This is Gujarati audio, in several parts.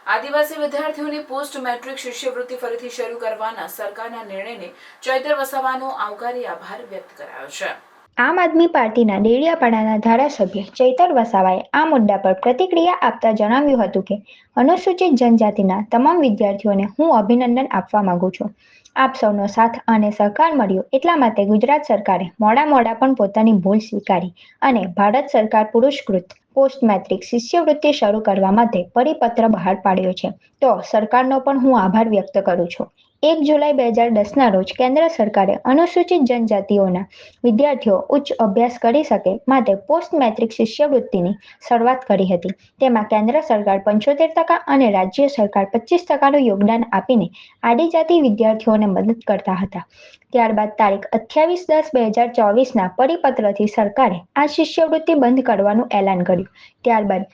આદિવાસી વિદ્યાર્થીઓની પોસ્ટ મેટ્રિક શિષ્યવૃત્તિ ફરીથી શરૂ કરવાના સરકારના નિર્ણયને ચૈતર વસાવાનો આવકારી આભાર વ્યક્ત કરાયો છે। આમ આદમી પાર્ટીના ડેડિયાપાડાના ધારાસભ્ય ચૈતર વસાવાએ આ મુદ્દા પર પ્રતિક્રિયા આપતા જણાવ્યું હતું કે અનુસૂચિત જનજાતિના તમામ વિદ્યાર્થીઓને હું અભિનંદન આપવા માંગુ છું। આપ સૌનો સાથ અને સહકાર મળ્યો એટલા માટે ગુજરાત સરકારે મોડા પણ પોતાની ભૂલ સ્વીકારી અને ભારત સરકાર પુરસ્કૃત પોસ્ટ મેટ્રિક શિષ્યવૃત્તિ શરૂ કરવા માટે પરિપત્ર બહાર પાડ્યો છે। તો સરકારનો પણ હું આભાર વ્યક્ત કરું છું। 1 જુલાઈ 2010ના રોજ કેન્દ્ર સરકારે અનુસૂચિત જનજાતિઓના વિદ્યાર્થીઓ ઉચ્ચ અભ્યાસ કરી શકે માટે પોસ્ટ મેટ્રિક શિષ્યવૃત્તિની શરૂઆત કરી હતી। તેમાં કેન્દ્ર સરકાર 75% અને રાજ્ય સરકાર 25%નું યોગદાન આપીને આદિજાતિ વિદ્યાર્થીઓને મદદ કરતા હતા। ત્યારબાદ તારીખ 28/10/2024ના પરિપત્રથી સરકારે આ શિષ્યવૃત્તિ બંધ કરવાનું એલાન કર્યું। ત્યારબાદ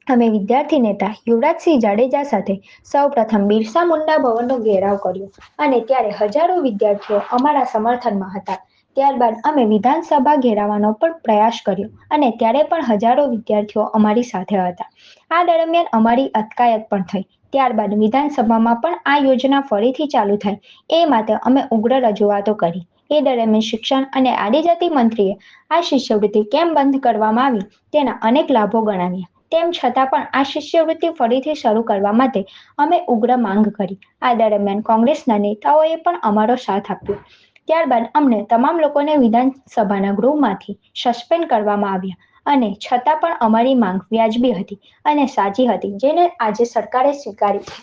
અમે વિદ્યાર્થી નેતા યુવરાજસિંહ જાડેજા સાથે સૌપ્રથમ બિરસા મુંડા ભવનનો ઘેરાવ કર્યો અને ત્યારે હજારો વિદ્યાર્થીઓ અમારા સમર્થનમાં હતા। ત્યારબાદ અમે વિધાનસભા ઘેરાવાનો પણ પ્રયાસ કર્યો અને ત્યારે પણ હજારો વિદ્યાર્થીઓ અમારી સાથે હતા। આ દરમિયાન અમારી અટકાયત પણ થઈ। ત્યારબાદ વિધાનસભામાં પણ આ યોજના ફરીથી ચાલુ થાય એ માટે અમે ઉગ્ર રજૂઆતો કરી। એ દરમિયાન શિક્ષણ અને આદિજાતિ મંત્રીએ આ શિષ્યવૃત્તિ કેમ બંધ કરવામાં આવી તેના અનેક લાભો ગણાવ્યા। તેમ છતાં પણ આ શિષ્યવૃત્તિ ફરીથી શરૂ કરવા માટે અમે ઉગ્ર માંગ કરી। આ દરમિયાન કોંગ્રેસના નેતાઓએ પણ અમારો સાથ આપ્યો। ત્યારબાદ અમને તમામ લોકોને વિધાનસભાના ગૃહમાંથી સસ્પેન્ડ કરવામાં આવ્યા અને છતાં પણ અમારી માંગ વ્યાજબી હતી અને સાચી હતી, જેને આજે સરકારે સ્વીકારી છે।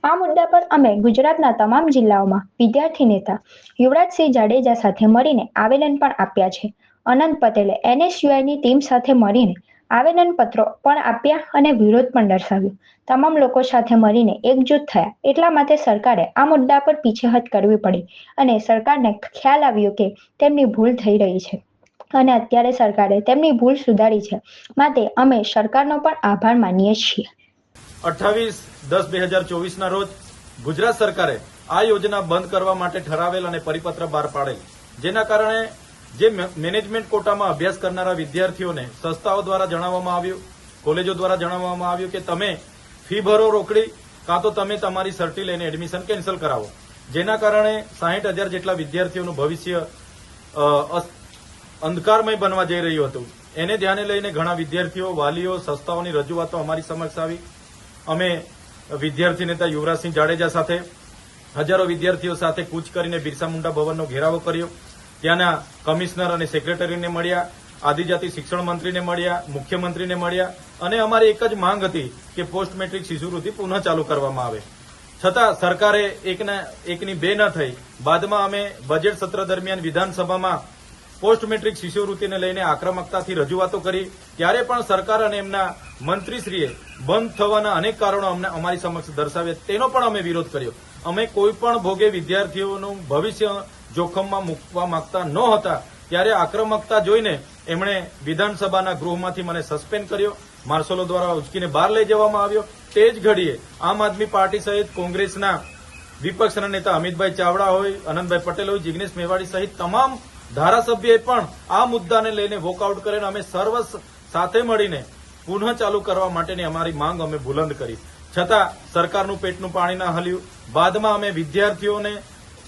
આ મુદ્દા પર અમે ગુજરાતના તમામ જિલ્લાઓમાં વિદ્યાર્થી નેતા યુવરાજસિંહ જાડેજા સાથે મળીને આવેદન પણ આપ્યા છે। અનંત પટેલે NSUIની ટીમ સાથે મળીને આવેદનપત્રો પણ આપ્યા અને વિરોધ પણ દર્શાવ્યો। તમામ લોકો સાથે મળીને એકજૂથ થયા એટલા માટે સરકારે આ મુદ્દા પર પીછેહઠ કરવી પડી અને સરકારને ખ્યાલ આવ્યો કે તેમની ભૂલ થઈ રહી છે અને અત્યારે સરકારે તેમની ભૂલ સુધારી છે, માટે અમે સરકારનો પણ આભાર માનીએ છીએ। 28/10/2024ના રોજ ગુજરાત સરકારે આ યોજના બંધ કરવા માટે ઠરાવેલ અને પરિપત્ર બહાર પાડેલ, જેના કારણે જે મેનેજમેન્ટ કોટામાં અભ્યાસ કરનારા વિદ્યાર્થીઓને સંસ્થાઓ દ્વારા જણાવવામાં આવ્યું, કોલેજો દ્વારા જણાવવામાં આવ્યું કે તમે ફી ભરો રોકડી, કાં તો તમે તમારી સર્ટી લઈને એડમિશન કેન્સલ કરાવો, જેના કારણે 60,000 જેટલા વિદ્યાર્થીઓનું ભવિષ્ય અંધકારમય બનવા જઈ રહ્યું હતું। એને ધ્યાને લઈને ઘણા વિદ્યાર્થીઓ, વાલીઓ, સંસ્થાઓની રજૂઆતો અમારી સમક્ષ આવી। અમે વિદ્યાર્થી નેતા યુવરાજસિંહ જાડેજા સાથે હજારો વિદ્યાર્થીઓ સાથે કૂચ કરીને બિરસા મુંડા ભવનનો ઘેરાવો કર્યો। ત્યાંના કમિશનર અને સેક્રેટરીને મળ્યા, આદિજાતિ શિક્ષણ મંત્રીને મળ્યા, મુખ્યમંત્રીને મળ્યા અને અમારી એક જ માંગ હતી કે પોસ્ટ મેટ્રિક શિષ્યવૃત્તિ પુનઃ ચાલુ કરવામાં આવે। છતાં સરકારે એકની બે ન થઈ। બાદમાં અમે બજેટ સત્ર દરમિયાન વિધાનસભામાં પોસ્ટ મેટ્રિક શિષ્યવૃત્તિને લઈને આક્રમકતાથી રજૂઆતો કરી, ત્યારે પણ સરકાર અને એમના મંત્રીશ્રીએ બંધ થવાના અનેક કારણો અમને અમારી સમક્ષ દર્શાવ્યા, તેનો પણ અમે વિરોધ કર્યો। અમે કોઈ પણ ભોગે વિદ્યાર્થીઓનું ભવિષ્ય જોખમમાં મૂકવા માંગતા ન હતા, ત્યારે આક્રમકતા જોઈને એમણે વિધાનસભાના ગૃહમાંથી મને સસ્પેન્ડ કર્યો, માર્શલો દ્વારા ઉચકીને બહાર લઈ જવામાં આવ્યો। તે જ ઘડીએ આમ આદમી પાર્ટી સહિત કોંગ્રેસના વિપક્ષના નેતા અમિતભાઈ ચાવડા હોય, અનંતભાઈ પટેલ હોય, જિગ્નેશ મેવાડી સહિત તમામ ધારાસભ્યોએ પણ આ મુદ્દાને લઈને વોકઆઉટ કરીને અમે સર્વ સાથે મળીને પુનઃ ચાલુ કરવા માટેની અમારી માંગ અમે બુલંદ કરી। છતાં સરકારનું પેટનું પાણી ના હલ્યું। બાદમાં અમે વિદ્યાર્થીઓને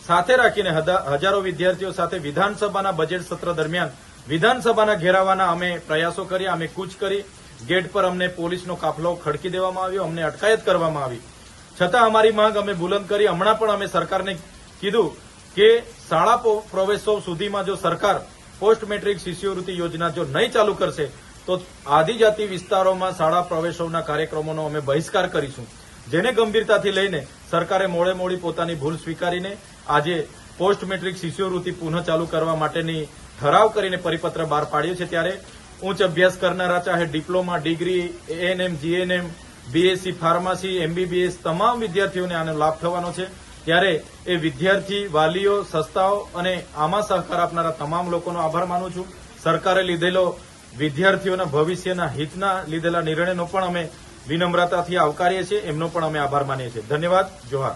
સાથે રાખીને હજારો વિદ્યાર્થીઓ સાથે વિધાનસભાના બજેટ સત્ર દરમિયાન વિધાનસભાના ઘેરાવાના અમે પ્રયાસો કર્યા, અમે કૂચ કરી। ગેટ પર અમને પોલીસનો કાફલો ખડકી દેવામાં આવ્યો, અમને અટકાયત કરવામાં આવી। છતાં અમારી માંગ અમે બુલંદ કરી। હમણાં પણ અમે સરકારને કીધું કે શાળા પ્રવેશોત્સવ સુધીમાં જો સરકાર પોસ્ટ મેટ્રિક શિષ્યવૃત્તિ યોજના જો નહીં ચાલુ કરશે તો આદિજાતિ વિસ્તારોમાં શાળા પ્રવેશોના કાર્યક્રમોનો અમે બહિષ્કાર કરીશું, જેને ગંભીરતાથી લઈને સરકારે મોડી પોતાની ભૂલ સ્વીકારીને આજે પોસ્ટ મેટ્રિક શિષ્યવૃત્તિ પુનઃ ચાલુ કરવા માટેની ઠરાવ કરીને પરિપત્ર બહાર પાડ્યો છે। ત્યારે ઉચ્ચ અભ્યાસ કરનારા, ચાહે diploma, degree, ANM, GNM, BSc, pharmacy, MBBS તમામ વિદ્યાર્થીઓને આનો લાભ થવાનો છે। ત્યારે એ વિદ્યાર્થી, વાલીઓ, સંસ્થાઓ અને આમાં સહકાર આપનારા તમામ લોકોનો આભાર માનું છું। સરકારે લીધેલો વિદ્યાર્થીઓના ભવિષ્યના હિતના લીધેલા નિર્ણયનો પણ અમે વિનમ્રતાથી આવકારીએ છીએ, એમનો પણ અમે આભાર માનીએ છીએ। ધન્યવાદ, જોહાર।